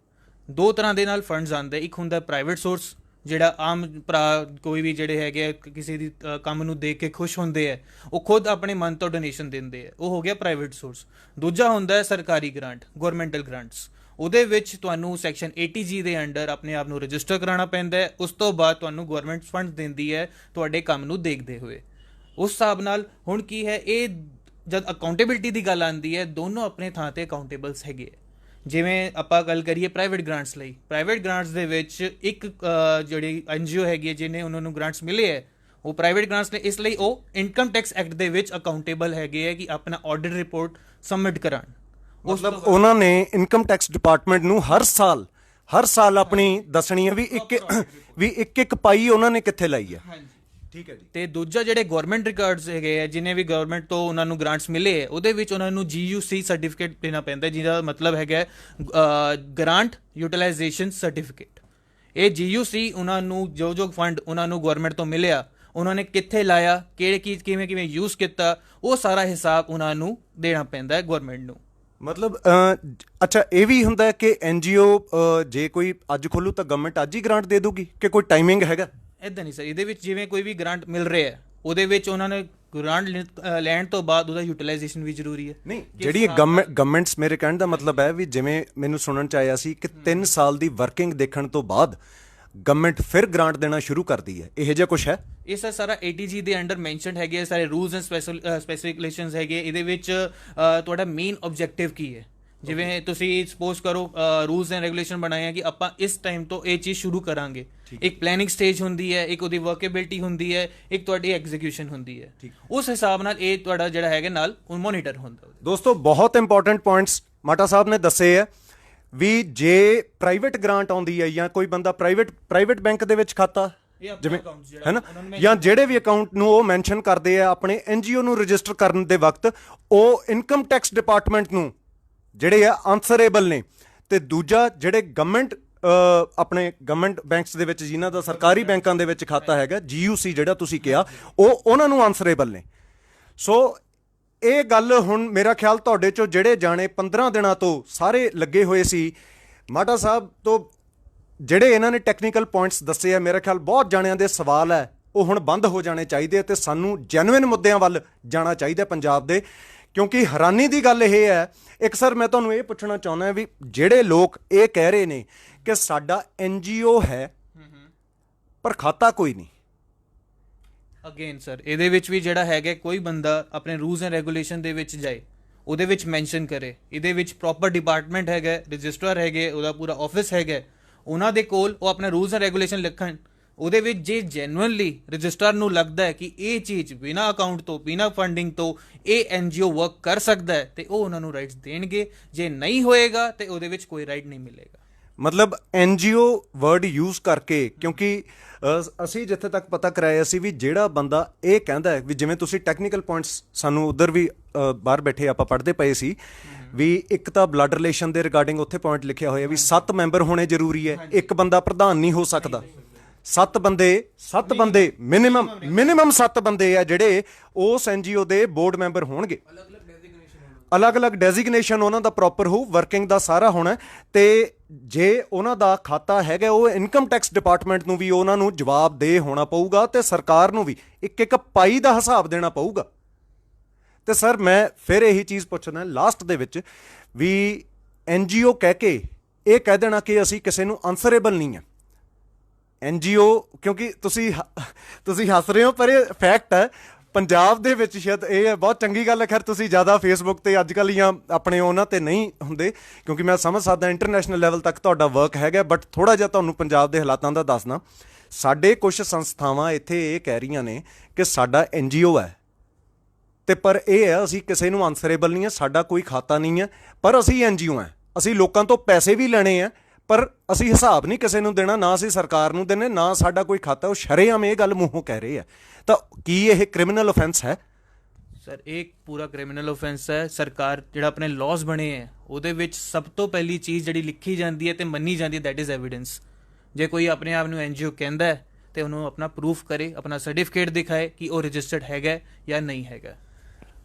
2 ਤਰ੍ਹਾਂ ਦੇ ਨਾਲ ਫੰਡਸ ਆਉਂਦੇ। ਇੱਕ ਹੁੰਦਾ ਪ੍ਰਾਈਵੇਟ ਸੋਰਸ, ਜਿਹੜਾ ਆਮ ਭਰਾ ਕੋਈ ਵੀ ਜਿਹੜੇ ਹੈਗੇ ਕਿਸੇ ਦੀ ਕੰਮ ਨੂੰ ਦੇਖ ਕੇ ਖੁਸ਼ ਹੁੰਦੇ ਹੈ, ਉਹ ਖੁਦ ਆਪਣੇ ਮਨ ਤੋਂ ਡੋਨੇਸ਼ਨ ਦਿੰਦੇ ਹੈ, ਉਹ ਹੋ ਗਿਆ ਪ੍ਰਾਈਵੇਟ ਸੋਰਸ। ਦੂਜਾ ਹੁੰਦਾ ਹੈ ਸਰਕਾਰੀ ਗ੍ਰਾਂਟ, ਗਵਰਨਮੈਂਟਲ ਗ੍ਰਾਂਟਸ। ਉਹਦੇ ਵਿੱਚ ਤੁਹਾਨੂੰ ਸੈਕਸ਼ਨ 80G ਦੇ ਅੰਡਰ ਆਪਣੇ ਆਪ ਨੂੰ ਰਜਿਸਟਰ ਕਰਾਉਣਾ ਪੈਂਦਾ ਹੈ। ਉਸ ਤੋਂ ਬਾਅਦ ਤੁਹਾਨੂੰ ਗਵਰਨਮੈਂਟ ਫੰਡ ਦਿੰਦੀ ਹੈ ਤੁਹਾਡੇ ਕੰਮ ਨੂੰ ਦੇਖਦੇ ਹੋਏ। ਉਸ ਹਿਸਾਬ ਨਾਲ ਹੁਣ ਕੀ ਹੈ, ਇਹ ਜਦ ਅਕਾਊਂਟੇਬਿਲਿਟੀ ਦੀ ਗੱਲ ਆਉਂਦੀ ਹੈ, ਦੋਨੋਂ ਆਪਣੇ ਥਾਂ ਤੇ ਅਕਾਊਂਟੇਬਲਸ ਹੈਗੇ। ਜਿਵੇਂ ਆਪਾਂ ਗੱਲ ਕਰੀਏ ਪ੍ਰਾਈਵੇਟ ਗ੍ਰਾਂਟਸ ਲਈ, ਪ੍ਰਾਈਵੇਟ ਗ੍ਰਾਂਟਸ ਦੇ ਵਿੱਚ ਇੱਕ ਜਿਹੜੀ NGO ਹੈਗੀ ਹੈ ਜਿਹਨੇ ਉਹਨਾਂ ਨੂੰ ਗ੍ਰਾਂਟਸ ਮਿਲੇ ਹੈ, ਉਹ ਪ੍ਰਾਈਵੇਟ ਗ੍ਰਾਂਟਸ ਨੇ, ਇਸ ਲਈ ਉਹ ਇਨਕਮ ਟੈਕਸ ਐਕਟ ਦੇ ਵਿੱਚ ਅਕਾਊਂਟੇਬਲ ਹੈਗੇ ਹੈ ਕਿ ਆਪਣਾ ਆਡਿਟ ਰਿਪੋਰਟ ਸਬਮਿਟ ਕਰਾਉਣ। ਮਤਲਬ ਉਹਨਾਂ ਨੇ ਇਨਕਮ ਟੈਕਸ ਡਿਪਾਰਟਮੈਂਟ ਨੂੰ ਹਰ ਸਾਲ ਆਪਣੀ ਦੱਸਣੀ ਹੈ ਵੀ ਇੱਕ ਪਾਈ ਉਹਨਾਂ ਨੇ ਕਿੱਥੇ ਲਾਈ ਹੈ। ਠੀਕ ਹੈ ਜੀ। ਤੇ ਦੂਜਾ ਜਿਹੜੇ ਗਵਰਨਮੈਂਟ ਰਿਕਾਰਡਸ ਹੈਗੇ ਆ, ਜਿਨੇ ਵੀ ਗਵਰਨਮੈਂਟ ਤੋਂ ਉਹਨਾਂ ਨੂੰ ਗ੍ਰਾਂਟਸ ਮਿਲੇ ਹੈ, ਉਹਦੇ ਵਿੱਚ ਉਹਨਾਂ ਨੂੰ GUC ਸਰਟੀਫਿਕੇਟ ਦੇਣਾ ਪੈਂਦਾ, ਜਿਹਦਾ ਮਤਲਬ ਹੈਗਾ ਗ੍ਰਾਂਟ ਯੂਟਿਲਾਈਜੇਸ਼ਨ ਸਰਟੀਫਿਕੇਟ। ਇਹ GUC ਉਹਨਾਂ ਨੂੰ ਜੋ ਫੰਡ ਉਹਨਾਂ ਨੂੰ ਗਵਰਨਮੈਂਟ ਤੋਂ ਮਿਲਿਆ, ਉਹਨਾਂ ਨੇ ਕਿੱਥੇ ਲਾਇਆ, ਕਿਵੇਂ ਯੂਜ਼ ਕੀਤਾ, ਉਹ ਸਾਰਾ ਹਿਸਾਬ ਉਹਨਾਂ ਨੂੰ ਦੇਣਾ ਪੈਂਦਾ ਹੈ ਗਵਰਨਮੈਂਟ ਨੂੰ। ਮਤਲਬ ਅੱਛਾ, ਇਹ ਵੀ ਹੁੰਦਾ ਕਿ NGO ਜੇ ਕੋਈ ਅੱਜ ਖੋਲੂ ਤਾਂ ਗਵਰਨਮੈਂਟ ਅੱਜ ਹੀ ਗ੍ਰਾਂਟ ਦੇ ਦੂਗੀ ਕਿ ਕੋਈ ਟਾਈਮਿੰਗ ਹੈਗਾ? ਇੱਦਾਂ ਨਹੀਂ ਸਰ, ਇਹਦੇ ਵਿੱਚ ਜਿਵੇਂ ਕੋਈ ਵੀ ਗ੍ਰਾਂਟ ਮਿਲ ਰਿਹਾ ਹੈ, ਉਹਦੇ ਵਿੱਚ ਉਹਨਾਂ ਨੇ ਗ੍ਰਾਂਟ ਲੈਣ ਤੋਂ ਬਾਅਦ ਉਹਦਾ ਯੂਟਿਲਾਈਜੇਸ਼ਨ ਵੀ ਜ਼ਰੂਰੀ ਹੈ। ਨਹੀਂ, ਜਿਹੜੀ ਗਵਰਨਮੈਂਟਸ, ਮੇਰੇ ਕਹਿਣ ਦਾ ਮਤਲਬ ਹੈ ਵੀ ਜਿਵੇਂ ਮੈਨੂੰ ਸੁਣਨ ਚ ਆਇਆ ਸੀ ਕਿ 3 ਸਾਲ ਦੀ ਵਰਕਿੰਗ ਦੇਖਣ ਤੋਂ ਬਾਅਦ ਗਵਰਨਮੈਂਟ ਫਿਰ ਗ੍ਰਾਂਟ ਦੇਣਾ ਸ਼ੁਰੂ ਕਰਦੀ ਹੈ, ਇਹੋ ਜਿਹਾ ਕੁਝ ਹੈ? ਇਹ ਸਰ ਸਾਰਾ 80G ਦੇ ਅੰਡਰ ਮੈਂਸ਼ਨਡ ਹੈਗੇ ਸਾਰੇ ਰੂਲਸ ਐਂਡ ਸਪੈਸੀਫਿਕੇਸ਼ਨਸ ਹੈਗੇ। ਇਹਦੇ ਵਿੱਚ ਤੁਹਾਡਾ ਮੇਨ ਆਬਜੈਕਟਿਵ ਕੀ ਹੈ। ਜਿਵੇਂ ਤੁਸੀਂ ਸਪੋਜ਼ ਕਰੋ ਰੂਲਸ ਐਂਡ ਰੈਗੂਲੇਸ਼ਨ ਬਣਾਏ ਆ ਕਿ ਆਪਾਂ ਇਸ ਟਾਈਮ ਤੋਂ ਇਹ ਚੀਜ਼ ਸ਼ੁਰੂ ਕਰਾਂਗੇ। ਇੱਕ ਪਲੈਨਿੰਗ ਸਟੇਜ ਹੁੰਦੀ ਹੈ, ਇੱਕ ਉਹਦੀ ਵਰਕੇਬਿਲਿਟੀ ਹੁੰਦੀ ਹੈ, ਇੱਕ ਤੁਹਾਡੀ ਐਗਜ਼ੀਕਿਊਸ਼ਨ ਹੁੰਦੀ ਹੈ। ਉਸ ਹਿਸਾਬ ਨਾਲ ਇਹ ਤੁਹਾਡਾ ਜਿਹੜਾ ਹੈਗਾ ਨਾਲ ਮੋਨੀਟਰ ਹੁੰਦਾ। ਦੋਸਤੋ, ਬਹੁਤ ਇੰਪੋਰਟੈਂਟ ਪੁਆਇੰਟਸ ਮਾਟਾ ਸਾਹਿਬ ਨੇ ਦੱਸੇ ਹੈ ਵੀ ਜੇ ਪ੍ਰਾਈਵੇਟ ਗ੍ਰਾਂਟ ਆਉਂਦੀ ਹੈ ਜਾਂ ਕੋਈ ਬੰਦਾ ਪ੍ਰਾਈਵੇਟ ਬੈਂਕ ਦੇ ਵਿੱਚ ਖਾਤਾ ਜਿਵੇਂ ਹੈ ਨਾ, ਜਾਂ ਜਿਹੜੇ ਵੀ ਅਕਾਊਂਟ ਨੂੰ ਉਹ ਮੈਂਸ਼ਨ ਕਰਦੇ ਆ ਆਪਣੇ NGO ਨੂੰ ਰਜਿਸਟਰ ਕਰਨ ਦੇ ਵਕਤ, ਉਹ ਇਨਕਮ ਟੈਕਸ ਡਿਪਾਰਟਮੈਂਟ ਨੂੰ ਜਿਹੜੇ ਆ ਆਨਸਰੇਬਲ ਨੇ। ਤੇ ਦੂਜਾ, ਜਿਹੜੇ ਆਪਣੇ ਗਵਰਨਮੈਂਟ ਬੈਂਕਸ ਦੇ ਵਿੱਚ ਜਿਨ੍ਹਾਂ ਦਾ ਸਰਕਾਰੀ ਬੈਂਕਾਂ ਦੇ ਵਿੱਚ ਖਾਤਾ ਹੈਗਾ, GUC ਜਿਹੜਾ ਤੁਸੀਂ ਕਿਹਾ, ਉਹ ਉਹਨਾਂ ਨੂੰ ਆਨਸਰੇਬਲ ਨੇ। ਸੋ ਇਹ ਗੱਲ ਹੁਣ ਮੇਰਾ ਖਿਆਲ ਤੁਹਾਡੇ ਚੋਂ ਜਿਹੜੇ ਜਾਣੇ 15 ਦਿਨਾਂ ਤੋਂ ਸਾਰੇ ਲੱਗੇ ਹੋਏ ਸੀ ਮਾਟਾ ਸਾਹਿਬ ਤੋਂ, ਜਿਹੜੇ ਇਹਨਾਂ ਨੇ ਟੈਕਨੀਕਲ ਪੁਆਇੰਟਸ ਦੱਸੇ ਆ, ਮੇਰਾ ਖਿਆਲ ਬਹੁਤ ਜਾਣਿਆਂ ਦੇ ਸਵਾਲ ਹੈ ਉਹ ਹੁਣ ਬੰਦ ਹੋ ਜਾਣੇ ਚਾਹੀਦੇ ਤੇ ਸਾਨੂੰ ਜੈਨੂਇਨ ਮੁੱਦਿਆਂ ਵੱਲ ਜਾਣਾ ਚਾਹੀਦਾ ਪੰਜਾਬ ਦੇ। ਕਿਉਂਕਿ ਹੈਰਾਨੀ ਦੀ ਗੱਲ ਇਹ ਹੈ, ਇੱਕ ਸਰ ਮੈਂ ਤੁਹਾਨੂੰ ਇਹ ਪੁੱਛਣਾ ਚਾਹੁੰਦਾ ਵੀ ਜਿਹੜੇ ਲੋਕ ਇਹ ਕਹਿ ਰਹੇ ਨੇ ਕਿ ਸਾਡਾ NGO ਹੈ ਪਰ ਖਾਤਾ ਕੋਈ ਨਹੀਂ। ਅਗੇਨ ਸਰ, ਇਹਦੇ ਵਿੱਚ ਵੀ ਜਿਹੜਾ ਹੈਗਾ, ਕੋਈ ਬੰਦਾ ਆਪਣੇ ਰੂਲਸ ਐਂਡ ਰੈਗੂਲੇਸ਼ਨ ਦੇ ਵਿੱਚ ਜਾਏ, ਉਹਦੇ ਵਿੱਚ ਮੈਂਸ਼ਨ ਕਰੇ, ਇਹਦੇ ਵਿੱਚ ਪ੍ਰੋਪਰ ਡਿਪਾਰਟਮੈਂਟ ਹੈਗਾ, ਰਜਿਸਟਰ ਹੈਗੇ, ਉਹਦਾ ਪੂਰਾ ਆਫਿਸ ਹੈਗਾ, ਉਹਨਾਂ ਦੇ ਕੋਲ ਉਹ ਆਪਣਾ ਰੂਲਸ ਐਂਡ ਰੈਗੂਲੇਸ਼ਨ ਲਿਖਣ। ਉਹਦੇ ਵਿੱਚ ਜੇ ਜੈਨੂਅਨਲੀ ਰਜਿਸਟਰ ਨੂੰ ਲੱਗਦਾ ਹੈ ਕਿ ਇਹ ਚੀਜ਼ ਬਿਨਾਂ ਅਕਾਊਂਟ ਤੋਂ, ਬਿਨਾਂ ਫੰਡਿੰਗ ਤੋਂ ਇਹ NGO ਵਰਕ ਕਰ ਸਕਦਾ ਹੈ, ਤੇ ਉਹ ਉਹਨਾਂ ਨੂੰ ਰਾਈਟਸ ਦੇਣਗੇ। ਜੇ ਨਹੀਂ ਹੋਏਗਾ ਤੇ ਉਹਦੇ ਵਿੱਚ ਕੋਈ ਰਾਈਟ ਨਹੀਂ ਮਿਲੇਗਾ। ਮਤਲਬ NGO ਵਰਡ ਯੂਜ਼ ਕਰਕੇ, ਕਿਉਂਕਿ ਅਸੀਂ ਜਿੱਥੇ ਤੱਕ ਪਤਾ ਕਰਾਇਆ ਸੀ ਵੀ ਜਿਹੜਾ ਬੰਦਾ ਇਹ ਕਹਿੰਦਾ ਹੈ ਵੀ ਜਿਵੇਂ ਤੁਸੀਂ ਟੈਕਨੀਕਲ ਪੁਆਇੰਟਸ ਸਾਨੂੰ ਉੱਧਰ ਵੀ ਬਾਹਰ ਬੈਠੇ ਆਪਾਂ ਪੜ੍ਹਦੇ ਪਏ ਸੀ ਵੀ ਇੱਕ ਤਾਂ ਬਲੱਡ ਰਿਲੇਸ਼ਨ ਦੇ ਰਿਗਾਰਡਿੰਗ ਉੱਥੇ ਪੁਆਇੰਟ ਲਿਖਿਆ ਹੋਇਆ ਵੀ 7 ਮੈਂਬਰ ਹੋਣੇ ਜ਼ਰੂਰੀ ਹੈ, ਇੱਕ ਬੰਦਾ ਪ੍ਰਧਾਨ ਨਹੀਂ ਹੋ ਸਕਦਾ। 7 ਬੰਦੇ ਮਿਨੀਮਮ 7 ਬੰਦੇ ਆ ਜਿਹੜੇ ਉਸ NGO ਦੇ ਬੋਰਡ ਮੈਂਬਰ ਹੋਣਗੇ। ਅਲੱਗ-ਅਲੱਗ ਡੈਜ਼ਿਗਨੇਸ਼ਨ ਉਹਨਾਂ ਦਾ ਪ੍ਰੋਪਰ ਹੋਊ, ਵਰਕਿੰਗ ਦਾ ਸਾਰਾ ਹੋਣਾ। ਤੇ ਜੇ ਉਹਨਾਂ ਦਾ ਖਾਤਾ ਹੈਗਾ, ਉਹ ਇਨਕਮ ਟੈਕਸ ਡਿਪਾਰਟਮੈਂਟ ਨੂੰ ਵੀ ਉਹਨਾਂ ਨੂੰ ਜਵਾਬਦੇਹ ਹੋਣਾ ਪਊਗਾ ਤੇ ਸਰਕਾਰ ਨੂੰ ਵੀ ਇੱਕ ਪਾਈ ਦਾ ਹਿਸਾਬ ਦੇਣਾ ਪਊਗਾ। ਤੇ ਸਰ ਮੈਂ ਫਿਰ ਇਹੀ ਚੀਜ਼ ਪੁੱਛਣਾ ਲਾਸਟ ਦੇ ਵਿੱਚ ਵੀ NGO ਕਹਿ ਕੇ ਇਹ ਕਹਿ ਦੇਣਾ ਕਿ ਅਸੀਂ ਕਿਸੇ ਨੂੰ ਆਨਸਰੇਬਲ ਨਹੀਂ ਆ NGO, ਕਿਉਂਕਿ ਤੁਸੀਂ ਹੱਸ ਰਹੇ ਹੋ ਪਰ ਇਹ ਫੈਕਟ ਹੈ। ਪੰਜਾਬ ਦੇ ਵਿੱਚ ਸ਼ਾਇਦ ਇਹ ਬਹੁਤ ਚੰਗੀ ਗੱਲ ਹੈ, ਖੈਰ ਤੁਸੀਂ ਜ਼ਿਆਦਾ ਫੇਸਬੁੱਕ ਤੇ ਅੱਜ ਕੱਲ੍ਹ ਜਾਂ ਆਪਣੇ ਉਹਨਾਂ ਤੇ ਨਹੀਂ ਹੁੰਦੇ, ਕਿਉਂਕਿ ਮੈਂ ਸਮਝ ਸਕਦਾ ਇੰਟਰਨੈਸ਼ਨਲ ਲੈਵਲ ਤੱਕ ਤੁਹਾਡਾ ਵਰਕ ਹੈਗਾ, ਬਟ ਥੋੜ੍ਹਾ ਜਿਹਾ ਤੁਹਾਨੂੰ ਪੰਜਾਬ ਦੇ ਹਾਲਾਤਾਂ ਦਾ ਦੱਸਣਾ। ਸਾਡੇ ਕੁਝ ਸੰਸਥਾਵਾਂ ਇੱਥੇ ਇਹ ਕਹਿ ਰਹੀਆਂ ਨੇ ਕਿ ਸਾਡਾ NGO ਹੈ ਤੇ ਪਰ ਇਹ ਹੈ ਅਸੀਂ ਕਿਸੇ ਨੂੰ ਆਨਸਰੇਬਲ ਨਹੀਂ ਹੈ, ਸਾਡਾ ਕੋਈ ਖਾਤਾ ਨਹੀਂ ਹੈ, ਪਰ ਅਸੀਂ NGO ਹੈ, ਅਸੀਂ ਲੋਕਾਂ ਤੋਂ ਪੈਸੇ ਵੀ ਲੈਣੇ ਆ ਪਰ ਅਸੀਂ ਹਿਸਾਬ ਨਹੀਂ ਕਿਸੇ ਨੂੰ ਦੇਣਾ, ਨਾ ਅਸੀਂ ਸਰਕਾਰ ਨੂੰ ਦੇਣੇ, ਨਾ ਸਾਡਾ ਕੋਈ ਖਾਤਾ। ਉਹ ਸ਼ਰੇਆਮ ਇਹ ਗੱਲ ਮੂੰਹੋਂ ਕਹਿ ਰਹੇ ਆ। ਤਾਂ ਕੀ ਇਹ ਕ੍ਰਿਮੀਨਲ ਆਫੈਂਸ ਹੈ? ਸਰ ਇਹ ਪੂਰਾ ਕ੍ਰਿਮੀਨਲ ਆਫੈਂਸ ਹੈ। ਸਰਕਾਰ ਜਿਹੜਾ ਆਪਣੇ ਲਾਜ਼ ਬਣੇ ਹੈ ਉਹਦੇ ਵਿੱਚ ਸਭ ਤੋਂ ਪਹਿਲੀ ਚੀਜ਼ ਜਿਹੜੀ ਲਿਖੀ ਜਾਂਦੀ ਹੈ ਤੇ ਮੰਨੀ ਜਾਂਦੀ ਹੈ, ਦੈਟ ਇਜ਼ ਐਵੀਡੈਂਸ। ਜੇ ਕੋਈ ਆਪਣੇ ਆਪ ਨੂੰ NGO ਕਹਿੰਦਾ ਹੈ ਤੇ ਉਹਨੂੰ ਆਪਣਾ ਪ੍ਰੂਫ ਕਰੇ, ਆਪਣਾ ਸਰਟੀਫਿਕੇਟ ਦਿਖਾਏ ਕਿ ਉਹ ਰਜਿਸਟਰਡ ਹੈਗਾ ਜਾਂ ਨਹੀਂ ਹੈਗਾ।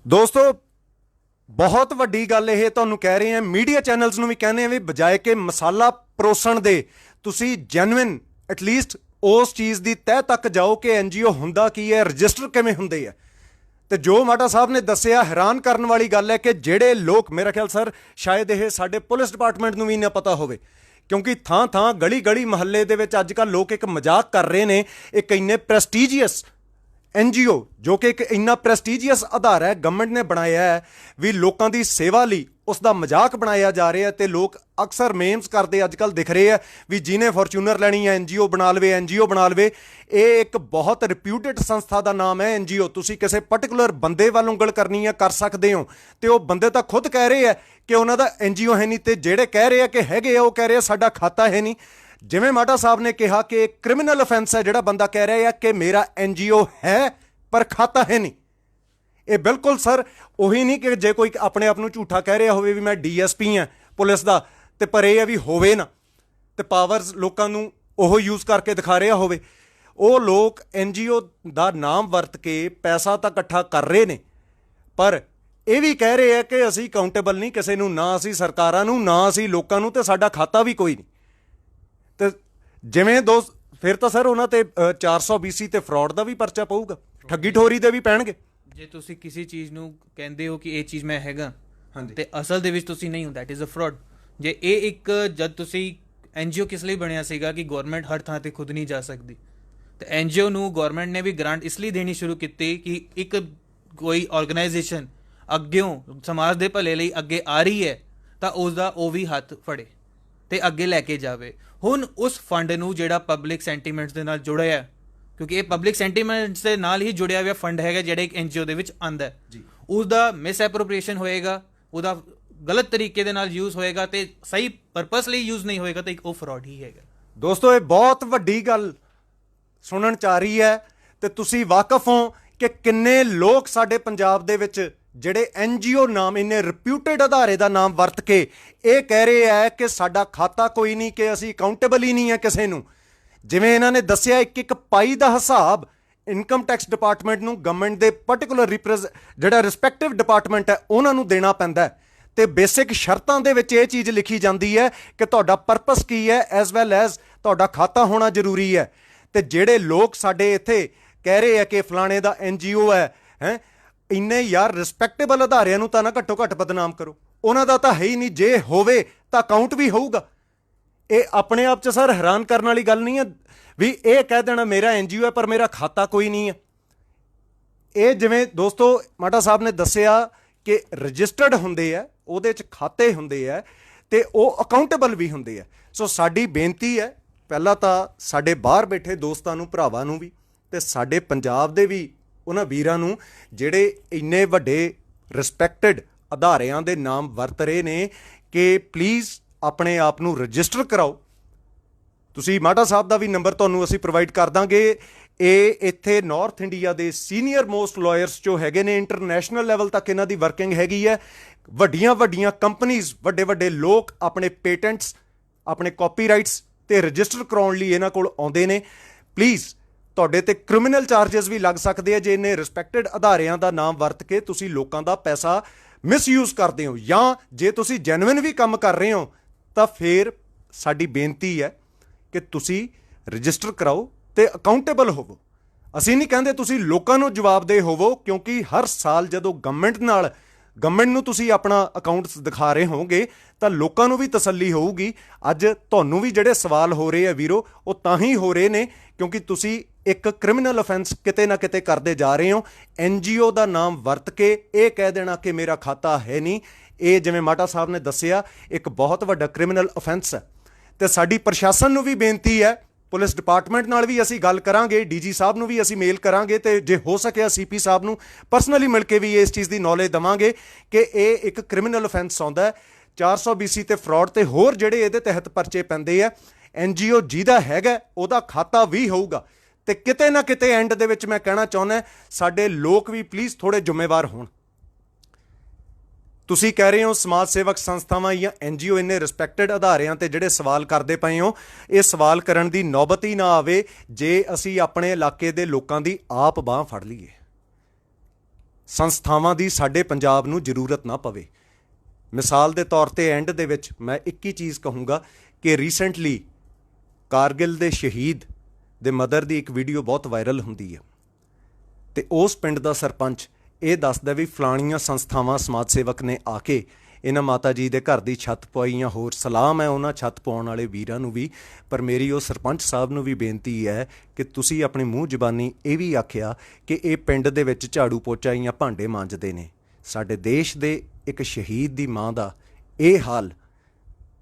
ਦੋਸਤੋ, ਬਹੁਤ ਵੱਡੀ ਗੱਲ ਇਹ ਤੁਹਾਨੂੰ ਕਹਿ ਰਹੇ ਹਾਂ, ਮੀਡੀਆ ਚੈਨਲਸ ਨੂੰ ਵੀ ਕਹਿੰਦੇ ਆ ਵੀ ਬਜਾਏ ਕਿ ਮਸਾਲਾ ਪਰੋਸਣ ਦੇ ਤੁਸੀਂ ਜੈਨੂਇਨ ਐਟਲੀਸਟ ਉਸ ਚੀਜ਼ ਦੀ ਤਹਿ ਤੱਕ ਜਾਓ ਕਿ NGO ਹੁੰਦਾ ਕੀ ਹੈ, ਰਜਿਸਟਰ ਕਿਵੇਂ ਹੁੰਦੇ ਆ। ਤੇ ਜੋ ਮਾਟਾ ਸਾਹਿਬ ਨੇ ਦੱਸਿਆ, ਹੈਰਾਨ ਕਰਨ ਵਾਲੀ ਗੱਲ ਹੈ ਕਿ ਜਿਹੜੇ ਲੋਕ, ਮੇਰਾ ਖਿਆਲ ਸਰ ਸ਼ਾਇਦ ਇਹ ਸਾਡੇ ਪੁਲਿਸ ਡਿਪਾਰਟਮੈਂਟ ਨੂੰ ਵੀ ਨਾ ਪਤਾ ਹੋਵੇ, ਕਿਉਂਕਿ ਥਾਂ ਥਾਂ ਗਲੀ ਗਲੀ ਮਹੱਲੇ ਦੇ ਵਿੱਚ ਅੱਜ ਕੱਲ੍ਹ ਲੋਕ ਇੱਕ ਮਜ਼ਾਕ ਕਰ ਰਹੇ ਨੇ। ਇੱਕ ਇੰਨੇ ਪ੍ਰੈਸਟੀਜੀਅਸ NGO ਜੋ ਕਿ ਇੱਕ ਇੰਨਾ ਪ੍ਰੈਸਟੀਜੀਅਸ ਅਦਾਰਾ ਹੈ, ਗਵਰਨਮੈਂਟ ਨੇ ਬਣਾਇਆ ਹੈ, ਵੀ ਲੋਕਾਂ ਦੀ ਸੇਵਾ ਲਈ ਉਸ ਦਾ ਮਜ਼ਾਕ ਬਣਾਇਆ ਜਾ ਰਿਹਾ। ਤੇ ਲੋਕ ਅਕਸਰ ਮੇਮਸ ਕਰਦੇ ਅੱਜ ਕੱਲ੍ਹ ਦਿਖ ਰਹੇ ਆ ਵੀ ਜਿਹਨੇ ਫੋਰਚੂਨਰ ਲੈਣੀ ਹੈ NGO ਬਣਾ ਲਵੇ, NGO ਬਣਾ ਲਵੇ। ਇਹ ਇੱਕ ਬਹੁਤ ਰਿਪਿਊਟਡ ਸੰਸਥਾ ਦਾ ਨਾਮ ਹੈ NGO। ਤੁਸੀਂ ਕਿਸੇ ਪਰਟੀਕੂਲਰ ਬੰਦੇ ਵੱਲ ਉਂਗਲ ਕਰਨੀ ਹੈ, ਕਰ ਸਕਦੇ ਹੋ, ਤੇ ਉਹ ਬੰਦੇ ਤਾਂ ਖੁਦ ਕਹਿ ਰਹੇ ਆ ਕਿ ਉਹਨਾਂ ਦਾ NGO ਹੈ ਨਹੀਂ, ਤੇ ਜਿਹੜੇ ਕਹਿ ਰਹੇ ਆ ਕਿ ਹੈਗੇ ਆ ਉਹ ਕਹਿ ਰਹੇ ਆ ਸਾਡਾ ਖਾਤਾ ਹੈ ਨਹੀਂ। ਜਿਵੇਂ ਮਾਟਾ ਸਾਹਿਬ ਨੇ ਕਿਹਾ ਕਿ ਕ੍ਰਿਮੀਨਲ ਅਫੈਂਸ ਹੈ ਜਿਹੜਾ ਬੰਦਾ ਕਹਿ ਰਿਹਾ ਕਿ ਮੇਰਾ NGO ਹੈ ਪਰ ਖਾਤਾ ਹੈ ਨਹੀਂ। ਇਹ ਬਿਲਕੁਲ ਸਰ ਉਹੀ ਨਹੀਂ ਕਿ ਜੇ ਕੋਈ ਆਪਣੇ ਆਪ ਨੂੰ ਝੂਠਾ ਕਹਿ ਰਿਹਾ ਹੋਵੇ ਵੀ ਮੈਂ DSP ਹਾਂ ਪੁਲਿਸ ਦਾ, ਤੇ ਪਰ ਇਹ ਹੈ ਵੀ ਹੋਵੇ ਨਾ, ਤੇ ਪਾਵਰਸ ਲੋਕਾਂ ਨੂੰ ਉਹ ਯੂਜ਼ ਕਰਕੇ ਦਿਖਾ ਰਿਹਾ ਹੋਵੇ। ਉਹ ਲੋਕ NGO ਦਾ ਨਾਮ ਵਰਤ ਕੇ ਪੈਸਾ ਤਾਂ ਇਕੱਠਾ ਕਰ ਰਹੇ ਨੇ, ਪਰ ਇਹ ਵੀ ਕਹਿ ਰਹੇ ਆ ਕਿ ਅਸੀਂ ਅਕਾਊਂਟੇਬਲ ਨਹੀਂ ਕਿਸੇ ਨੂੰ, ਨਾ ਅਸੀਂ ਸਰਕਾਰਾਂ ਨੂੰ, ਨਾ ਅਸੀਂ ਲੋਕਾਂ ਨੂੰ, ਤੇ ਸਾਡਾ ਖਾਤਾ ਵੀ ਕੋਈ ਨਹੀਂ। ਤੇ ਜਿਵੇਂ ਫਿਰ ਤਾਂ ਸਰ ਉਹਨਾਂ ਤੇ 420 ਤੇ ਫਰਾਡ ਦਾ ਵੀ ਪਰਚਾ ਪਊਗਾ, ਠੱਗੀ ਠੋਰੀ ਦੇ ਵੀ ਪੈਣਗੇ। ਜੇ ਤੁਸੀਂ ਕਿਸੇ ਚੀਜ਼ ਨੂੰ ਕਹਿੰਦੇ ਹੋ ਕਿ ਇਹ ਚੀਜ਼ ਮੈਂ ਹੈਗਾ, ਹਾਂਜੀ, ਤੇ ਅਸਲ ਦੇ ਵਿੱਚ ਤੁਸੀਂ ਨਹੀਂ ਹੋ, ਦੈਟ ਇਜ਼ ਅ ਫਰਾਡ। ਜੇ ਇਹ ਇੱਕ ਜਦ ਤੁਸੀਂ NGO ਕਿਸ ਲਈ ਬਣਿਆ ਸੀਗਾ ਕਿ ਗਵਰਨਮੈਂਟ ਹਰ ਥਾਂ ਤੇ ਖੁਦ ਨਹੀਂ ਜਾ ਸਕਦੀ, ਤੇ NGO ਨੂੰ ਗਵਰਨਮੈਂਟ ਨੇ ਵੀ ਗ੍ਰਾਂਟ ਇਸ ਲਈ ਦੇਣੀ ਸ਼ੁਰੂ ਕੀਤੀ ਕਿ ਇੱਕ ਕੋਈ ਆਰਗੇਨਾਈਜੇਸ਼ਨ ਅੱਗਿਓਂ ਸਮਾਜ ਦੇ ਭਲੇ ਲਈ ਅੱਗੇ ਆ ਰਹੀ ਹੈ ਤਾਂ ਉਸਦਾ ਉਹ ਵੀ ਹੱਥ ਫੜੇ ਤੇ ਅੱਗੇ ਲੈ ਕੇ ਜਾਵੇ। ਹੁਣ ਉਸ ਫੰਡ ਨੂੰ ਜਿਹੜਾ ਪਬਲਿਕ ਸੈਂਟੀਮੈਂਟਸ ਦੇ ਨਾਲ ਜੁੜਿਆ ਹੈ, ਕਿਉਂਕਿ ਇਹ ਪਬਲਿਕ ਸੈਂਟੀਮੈਂਟਸ ਦੇ ਨਾਲ ਹੀ ਜੁੜਿਆ ਹੋਇਆ ਫੰਡ ਹੈਗਾ ਜਿਹੜਾ ਇੱਕ NGO ਦੇ ਵਿੱਚ ਆਉਂਦਾ ਹੈ, ਉਹਦਾ ਮਿਸਐਪਰੋਪ੍ਰੀਏਸ਼ਨ ਹੋਏਗਾ, ਉਹਦਾ ਗਲਤ ਤਰੀਕੇ ਦੇ ਨਾਲ ਯੂਜ਼ ਹੋਏਗਾ ਤੇ ਸਹੀ ਪਰਪਸ ਲਈ ਯੂਜ਼ ਨਹੀਂ ਹੋਏਗਾ ਤਾਂ ਇੱਕ ਉਹ ਫਰਾਡ ਹੀ ਹੈਗਾ। ਦੋਸਤੋ ਇਹ ਬਹੁਤ ਵੱਡੀ ਗੱਲ ਸੁਣਨ ਚ ਆ ਰਹੀ ਹੈ, ਤੇ ਤੁਸੀਂ ਵਾਕਿਫ ਹੋ ਕਿ ਕਿੰਨੇ ਲੋਕ ਸਾਡੇ ਪੰਜਾਬ ਦੇ ਵਿੱਚ ਜਿਹੜੇ NGO ਨਾਮ, ਇੰਨੇ ਰਿਪਿਊਟਡ ਅਦਾਰੇ ਦਾ ਨਾਮ ਵਰਤ ਕੇ ਇਹ ਕਹਿ ਰਹੇ ਹੈ ਕਿ ਸਾਡਾ ਖਾਤਾ ਕੋਈ ਨਹੀਂ, ਕਿ ਅਸੀਂ ਅਕਾਊਂਟੇਬਲ ਹੀ ਨਹੀਂ ਹੈ ਕਿਸੇ ਨੂੰ। ਜਿਵੇਂ ਇਹਨਾਂ ਨੇ ਦੱਸਿਆ, ਇੱਕ ਇੱਕ ਪਾਈ ਦਾ ਹਿਸਾਬ ਇਨਕਮ ਟੈਕਸ ਡਿਪਾਰਟਮੈਂਟ ਨੂੰ, ਗਵਰਨਮੈਂਟ ਦੇ ਪਰਟੀਕੂਲਰ ਜਿਹੜਾ ਰਿਸਪੈਕਟਿਵ ਡਿਪਾਰਟਮੈਂਟ ਹੈ ਉਹਨਾਂ ਨੂੰ ਦੇਣਾ ਪੈਂਦਾ ਹੈ, ਤੇ ਬੇਸਿਕ ਸ਼ਰਤਾਂ ਦੇ ਵਿੱਚ ਇਹ ਚੀਜ਼ ਲਿਖੀ ਜਾਂਦੀ ਹੈ ਕਿ ਤੁਹਾਡਾ ਪਰਪਸ ਕੀ ਹੈ, ਐਜ਼ ਵੈਲ ਐਜ਼ ਤੁਹਾਡਾ ਖਾਤਾ ਹੋਣਾ ਜ਼ਰੂਰੀ ਹੈ। ਤੇ ਜਿਹੜੇ ਲੋਕ ਸਾਡੇ ਇੱਥੇ ਕਹਿ ਰਹੇ ਆ ਕਿ ਫਲਾਣੇ ਦਾ NGO ਹੈ ਇੰਨੇ ਯਾਰ ਰਿਸਪੈਕਟੇਬਲ ਅਦਾਰਿਆਂ ਨੂੰ ਤਾਂ ਨਾ ਘੱਟੋ ਘੱਟ ਬਦਨਾਮ ਕਰੋ, ਉਹਨਾਂ ਦਾ ਤਾਂ ਹੈ ਹੀ ਨਹੀਂ। ਜੇ ਹੋਵੇ ਤਾਂ ਅਕਾਊਂਟ ਵੀ ਹੋਊਗਾ। ਇਹ ਆਪਣੇ ਆਪ 'ਚ ਸਰ ਹੈਰਾਨ ਕਰਨ ਵਾਲੀ ਗੱਲ ਨਹੀਂ ਹੈ ਵੀ ਇਹ ਕਹਿ ਦੇਣਾ ਮੇਰਾ NGO ਹੈ ਪਰ ਮੇਰਾ ਖਾਤਾ ਕੋਈ ਨਹੀਂ ਹੈ। ਇਹ ਜਿਵੇਂ ਦੋਸਤੋ ਮਾਟਾ ਸਾਹਿਬ ਨੇ ਦੱਸਿਆ ਕਿ ਰਜਿਸਟਰਡ ਹੁੰਦੇ ਆ, ਉਹਦੇ 'ਚ ਖਾਤੇ ਹੁੰਦੇ ਆ, ਤੇ ਉਹ ਅਕਾਊਂਟੇਬਲ ਵੀ ਹੁੰਦੇ ਆ। ਸੋ ਸਾਡੀ ਬੇਨਤੀ ਹੈ ਪਹਿਲਾਂ ਤਾਂ ਸਾਡੇ ਬਾਹਰ ਬੈਠੇ ਦੋਸਤਾਂ ਨੂੰ, ਭਰਾਵਾਂ ਨੂੰ ਵੀ, ਤੇ ਸਾਡੇ ਪੰਜਾਬ ਦੇ ਵੀ ਉਹਨਾਂ ਵੀਰਾਂ ਨੂੰ ਜਿਹੜੇ ਇੰਨੇ ਵੱਡੇ ਰਿਸਪੈਕਟਡ ਅਦਾਰਿਆਂ ਦੇ ਨਾਮ ਵਰਤ ਰਹੇ ਨੇ ਕਿ ਪਲੀਜ਼ ਆਪਣੇ ਆਪ ਨੂੰ ਰਜਿਸਟਰ ਕਰਾਓ। ਤੁਸੀਂ ਮਾਟਾ ਸਾਹਿਬ ਦਾ ਵੀ ਨੰਬਰ ਤੁਹਾਨੂੰ ਅਸੀਂ ਪ੍ਰੋਵਾਈਡ ਕਰ ਦਾਂਗੇ। ਇਹ ਇੱਥੇ ਨਾਰਥ ਇੰਡੀਆ ਦੇ ਸੀਨੀਅਰ ਮੋਸਟ ਲਾਇਰਸ ਜੋ ਹੈਗੇ ਨੇ, ਇੰਟਰਨੈਸ਼ਨਲ ਲੈਵਲ ਤੱਕ ਇਹਨਾਂ ਦੀ ਵਰਕਿੰਗ ਹੈਗੀ ਹੈ। ਵੱਡੀਆਂ ਵੱਡੀਆਂ ਕੰਪਨੀਜ਼, ਵੱਡੇ ਵੱਡੇ ਲੋਕ ਆਪਣੇ ਪੇਟੈਂਟਸ, ਆਪਣੇ ਕਾਪੀਰਾਈਟਸ ਤੇ ਰਜਿਸਟਰ ਕਰਾਉਣ ਲਈ ਇਹਨਾਂ ਕੋਲ ਆਉਂਦੇ ਨੇ। ਪਲੀਜ਼ ਤੁਹਾਡੇ ਤੇ ਕ੍ਰਿਮੀਨਲ ਚਾਰजेस ਵੀ ਲੱਗ ਸਕਦੇ ਆ ਜੇ ਇਹਨੇ ਰਿਸਪੈਕਟਡ ਅਦਾਰਿਆਂ ਦਾ ਨਾਮ ਵਰਤ ਕੇ ਤੁਸੀਂ ਲੋਕਾਂ ਦਾ ਪੈਸਾ ਮਿਸਯੂਜ਼ ਕਰਦੇ ਹੋ, ਜਾਂ ਜੇ ਤੁਸੀਂ ਜੈਨੂਇਨ ਵੀ ਕੰਮ ਕਰ ਰਹੇ ਹੋ ਤਾਂ ਫਿਰ ਸਾਡੀ ਬੇਨਤੀ ਹੈ ਕਿ ਤੁਸੀਂ ਰਜਿਸਟਰ ਕਰਾਓ ਤੇ ਅਕਾਊਂਟੇਬਲ ਹੋਵੋ। ਅਸੀਂ ਨਹੀਂ ਕਹਿੰਦੇ ਤੁਸੀਂ ਲੋਕਾਂ ਨੂੰ ਜਵਾਬਦੇਹ ਹੋਵੋ, ਕਿਉਂਕਿ ਹਰ ਸਾਲ ਜਦੋਂ ਗਵਰਨਮੈਂਟ ਨੂੰ ਤੁਸੀਂ ਆਪਣਾ ਅਕਾਊਂਟਸ ਦਿਖਾ ਰਹੇ ਹੋਵੋਗੇ ਤਾਂ ਲੋਕਾਂ ਨੂੰ ਵੀ ਤਸੱਲੀ ਹੋਊਗੀ। ਅੱਜ ਤੁਹਾਨੂੰ ਵੀ ਜਿਹੜੇ ਸਵਾਲ ਹੋ ਰਹੇ ਆ ਵੀਰੋ, ਉਹ ਤਾਂ ਹੀ ਹੋ ਰਹੇ ਨੇ ਕਿਉਂਕਿ ਤੁਸੀਂ ਇੱਕ ਕ੍ਰਿਮੀਨਲ ਅਫੈਂਸ ਕਿਤੇ ਨਾ ਕਿਤੇ ਕਰਦੇ ਜਾ ਰਹੇ ਹੋ। NGO ਦਾ ਨਾਮ ਵਰਤ ਕੇ ਇਹ ਕਹਿ ਦੇਣਾ ਕਿ ਮੇਰਾ ਖਾਤਾ ਹੈ ਨਹੀਂ, ਇਹ ਜਿਵੇਂ ਮਾਟਾ ਸਾਹਿਬ ਨੇ ਦੱਸਿਆ ਇੱਕ ਬਹੁਤ ਵੱਡਾ ਕ੍ਰਿਮੀਨਲ ਅਫੈਂਸ ਹੈ। ਤੇ ਸਾਡੀ ਪ੍ਰਸ਼ਾਸਨ ਨੂੰ ਵੀ ਬੇਨਤੀ ਹੈ, ਪੁਲਿਸ ਡਿਪਾਰਟਮੈਂਟ ਨਾਲ ਵੀ ਅਸੀਂ ਗੱਲ ਕਰਾਂਗੇ, DG ਸਾਹਿਬ ਨੂੰ ਵੀ ਅਸੀਂ ਮੇਲ ਕਰਾਂਗੇ, ਤੇ ਜੇ ਹੋ ਸਕਿਆ CP ਸਾਹਿਬ ਨੂੰ ਪਰਸਨਲੀ ਮਿਲ ਕੇ ਵੀ ਇਸ ਚੀਜ਼ ਦੀ ਨੌਲੇਜ ਦੇਵਾਂਗੇ ਕਿ ਇਹ ਇੱਕ ਕ੍ਰਿਮੀਨਲ ਅਫੈਂਸ ਆਉਂਦਾ ਹੈ। 420 ਤੇ ਫਰਾਡ ਤੇ ਹੋਰ ਜਿਹੜੇ ਇਹਦੇ ਤਹਿਤ ਪਰਚੇ ਪੈਂਦੇ ਆ। NGO ਜਿਹਦਾ ਹੈਗਾ ਉਹਦਾ ਖਾਤਾ ਵੀ ਹੋਊਗਾ। ਤੇ ਕਿਤੇ ਨਾ ਕਿਤੇ ਐਂਡ ਦੇ ਵਿੱਚ ਮੈਂ ਕਹਿਣਾ ਚਾਹੁੰਦਾ ਸਾਡੇ ਲੋਕ ਵੀ ਪਲੀਜ਼ ਥੋੜੇ ਜ਼ਿੰਮੇਵਾਰ ਹੋਣ। ਤੁਸੀਂ ਕਹਿ ਰਹੇ ਹੋ ਸਮਾਜ ਸੇਵਕ ਸੰਸਥਾਵਾਂ ਜਾਂ NGO ਇੰਨੇ ਰਿਸਪੈਕਟਡ ਅਦਾਰਿਆਂ ਤੇ ਜਿਹੜੇ ਸਵਾਲ ਕਰਦੇ ਪਏ ਹੋ, ਇਹ ਸਵਾਲ ਕਰਨ ਦੀ ਨੌਬਤ ਹੀ ਨਾ ਆਵੇ ਜੇ ਅਸੀਂ ਆਪਣੇ ਇਲਾਕੇ ਦੇ ਲੋਕਾਂ ਦੀ ਆਪ ਬਾਂਹ ਫੜ ਲਈਏ। ਸੰਸਥਾਵਾਂ ਦੀ ਸਾਡੇ ਪੰਜਾਬ ਨੂੰ ਜ਼ਰੂਰਤ ਨਾ ਪਵੇ। ਮਿਸਾਲ ਦੇ ਤੌਰ ਤੇ ਐਂਡ ਦੇ ਵਿੱਚ ਮੈਂ ਇੱਕ ਹੀ ਚੀਜ਼ ਕਹੂੰਗਾ ਕਿ ਰੀਸੈਂਟਲੀ ਕਾਰਗਿਲ ਦੇ ਸ਼ਹੀਦ ਦੇ ਮਦਰ ਦੀ ਇੱਕ ਵੀਡੀਓ ਬਹੁਤ ਵਾਇਰਲ ਹੁੰਦੀ ਹੈ, ਤੇ ਉਸ ਪਿੰਡ ਦਾ ਸਰਪੰਚ ਇਹ ਦੱਸਦਾ ਵੀ ਫਲਾਣੀਆਂ ਸੰਸਥਾਵਾਂ ਸਮਾਜ ਸੇਵਕ ਨੇ ਆ ਕੇ ਇਹਨਾਂ ਮਾਤਾ ਜੀ ਦੇ ਘਰ ਦੀ ਛੱਤ ਪਵਾਈ ਜਾਂ ਹੋਰ ਸਲਾਮ ਹੈ ਉਹਨਾਂ ਛੱਤ ਪਾਉਣ ਵਾਲੇ ਵੀਰਾਂ ਨੂੰ ਵੀ। ਪਰ ਮੇਰੀ ਉਹ ਸਰਪੰਚ ਸਾਹਿਬ ਨੂੰ ਵੀ ਬੇਨਤੀ ਹੈ ਕਿ ਤੁਸੀਂ ਆਪਣੀ ਮੂੰਹ ਜ਼ਬਾਨੀ ਇਹ ਵੀ ਆਖਿਆ ਕਿ ਇਹ ਪਿੰਡ ਦੇ ਵਿੱਚ ਝਾੜੂ ਪੋਚਾ ਜਾਂ ਭਾਂਡੇ ਮਾਂਜਦੇ ਨੇ। ਸਾਡੇ ਦੇਸ਼ ਦੇ ਇੱਕ ਸ਼ਹੀਦ ਦੀ ਮਾਂ ਦਾ ਇਹ ਹਾਲ,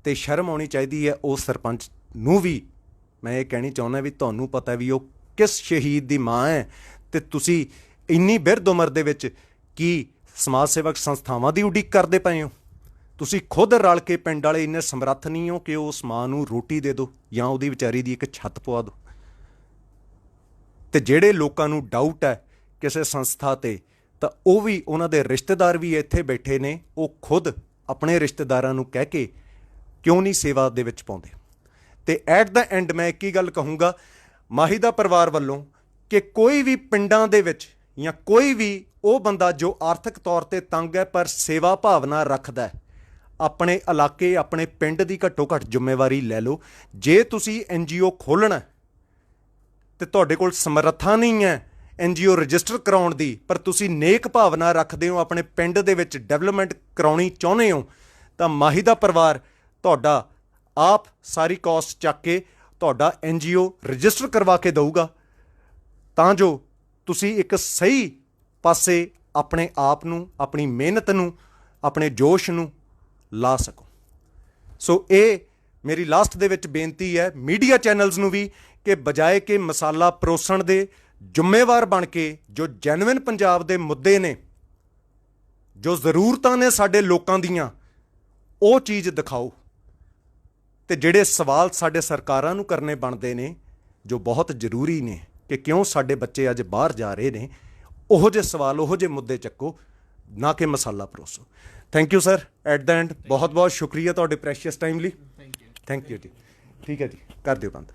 ਤੇ ਸ਼ਰਮ ਆਉਣੀ ਚਾਹੀਦੀ ਹੈ ਉਸ ਸਰਪੰਚ ਨੂੰ ਵੀ। ਮੈਂ ਇਹ ਕਹਿਣੀ ਚਾਹੁੰਦਾ ਵੀ ਤੁਹਾਨੂੰ ਪਤਾ ਵੀ ਉਹ ਕਿਸ ਸ਼ਹੀਦ ਦੀ ਮਾਂ ਹੈ, ਤੇ ਤੁਸੀਂ ਇੰਨੀ ਬਿਰਧ ਉਮਰ ਦੇ ਵਿੱਚ ਕੀ ਸਮਾਜ ਸੇਵਕ ਸੰਸਥਾਵਾਂ ਦੀ ਉਡੀਕ ਕਰਦੇ ਪਏ ਹੋ? ਤੁਸੀਂ ਖੁਦ ਰਲ ਕੇ ਪਿੰਡ ਵਾਲੇ ਇੰਨੇ ਸਮਰੱਥ ਨਹੀਂ ਹੋ ਕਿ ਉਸ ਮਾਂ ਨੂੰ ਰੋਟੀ ਦੇ ਦਿਓ ਜਾਂ ਉਹਦੀ ਵਿਚਾਰੀ ਦੀ ਇੱਕ ਛੱਤ ਪਵਾ ਦਿਓ। ਤੇ ਜਿਹੜੇ ਲੋਕਾਂ ਨੂੰ ਡਾਊਟ ਹੈ ਕਿਸੇ ਸੰਸਥਾ 'ਤੇ, ਤਾਂ ਉਹ ਵੀ ਉਹਨਾਂ ਦੇ ਰਿਸ਼ਤੇਦਾਰ ਵੀ ਇੱਥੇ ਬੈਠੇ ਨੇ, ਉਹ ਖੁਦ ਆਪਣੇ ਰਿਸ਼ਤੇਦਾਰਾਂ ਨੂੰ ਕਹਿ ਕੇ ਕਿਉਂ ਨਹੀਂ ਸੇਵਾ ਦੇ ਵਿੱਚ ਪਾਉਂਦੇ। ਤੇ ਐਟ ਦਾ ਐਂਡ ਮੈਂ ਇੱਕ ਹੀ ਗੱਲ ਕਹੂੰਗਾ ਮਾਹੀ ਦਾ ਪਰਿਵਾਰ ਵੱਲੋਂ ਕਿ ਕੋਈ ਵੀ ਪਿੰਡਾਂ ਦੇ ਵਿੱਚ ਜਾਂ ਕੋਈ ਵੀ ਉਹ ਬੰਦਾ ਜੋ ਆਰਥਿਕ ਤੌਰ 'ਤੇ ਤੰਗ ਹੈ ਪਰ ਸੇਵਾ ਭਾਵਨਾ ਰੱਖਦਾ ਹੈ, ਆਪਣੇ ਇਲਾਕੇ ਆਪਣੇ ਪਿੰਡ ਦੀ ਘੱਟੋ ਘੱਟ ਜ਼ਿੰਮੇਵਾਰੀ ਲੈ ਲਓ। ਜੇ ਤੁਸੀਂ NGO ਖੋਲ੍ਹਣਾ ਤੇ ਤੁਹਾਡੇ ਕੋਲ ਸਮਰੱਥਾ ਨਹੀਂ ਹੈ NGO ਰਜਿਸਟਰ ਕਰਾਉਣ ਦੀ, ਪਰ ਤੁਸੀਂ ਨੇਕ ਭਾਵਨਾ ਰੱਖਦੇ ਹੋ, ਆਪਣੇ ਪਿੰਡ ਦੇ ਵਿੱਚ ਡਿਵੈਲਪਮੈਂਟ ਕਰਾਉਣੀ ਚਾਹੁੰਦੇ ਹੋ, ਤਾਂ ਮਾਹੀ ਦਾ ਪਰਿਵਾਰ ਤੁਹਾਡਾ ਆਪ ਸਾਰੀ ਕਾਸਟ ਚੱਕ ਕੇ ਤੁਹਾਡਾ NGO ਰਜਿਸਟਰ ਕਰਵਾ ਕੇ ਦਊਗਾ, ਤਾਂ ਜੋ ਤੁਸੀਂ ਇੱਕ ਸਹੀ ਪਾਸੇ ਆਪਣੇ ਆਪ ਨੂੰ, ਆਪਣੀ ਮਿਹਨਤ ਨੂੰ, ਆਪਣੇ ਜੋਸ਼ ਨੂੰ ਲਾ ਸਕੋ। ਸੋ ਇਹ ਮੇਰੀ ਲਾਸਟ ਦੇ ਵਿੱਚ ਬੇਨਤੀ ਹੈ ਮੀਡੀਆ ਚੈਨਲਸ ਨੂੰ ਵੀ ਕਿ ਬਜਾਏ ਕਿ ਮਸਾਲਾ ਪਰੋਸਣ ਦੇ ਜ਼ਿੰਮੇਵਾਰ ਬਣ ਕੇ ਜੋ ਜੈਨੂਇਨ ਪੰਜਾਬ ਦੇ ਮੁੱਦੇ ਨੇ, ਜੋ ਜ਼ਰੂਰਤਾਂ ਨੇ ਸਾਡੇ ਲੋਕਾਂ ਦੀਆਂ, ਉਹ ਚੀਜ਼ ਦਿਖਾਓ। ਤੇ ਜਿਹੜੇ ਸਵਾਲ ਸਾਡੇ ਸਰਕਾਰਾਂ ਨੂੰ ਕਰਨੇ ਬਣਦੇ ਨੇ ਜੋ ਬਹੁਤ ਜ਼ਰੂਰੀ ਨੇ ਕਿ ਕਿਉਂ ਸਾਡੇ ਬੱਚੇ ਅੱਜ ਬਾਹਰ ਜਾ ਰਹੇ ਨੇ, ਉਹੋ ਜਿਹੇ ਸਵਾਲ, ਉਹੋ ਜਿਹੇ ਮੁੱਦੇ ਚੱਕੋ, ਨਾ ਕਿ ਮਸਾਲਾ ਪਰੋਸੋ। Thank you sir. At the end ਬਹੁਤ ਬਹੁਤ ਸ਼ੁਕਰੀਆ ਤੁਹਾਡੇ ਪ੍ਰੈਸ਼ੀਅਸ ਟਾਈਮ ਲਈ। ਥੈਂਕ ਯੂ ਜੀ। ਠੀਕ ਹੈ ਜੀ, ਕਰ ਦਿਓ ਬੰਦ।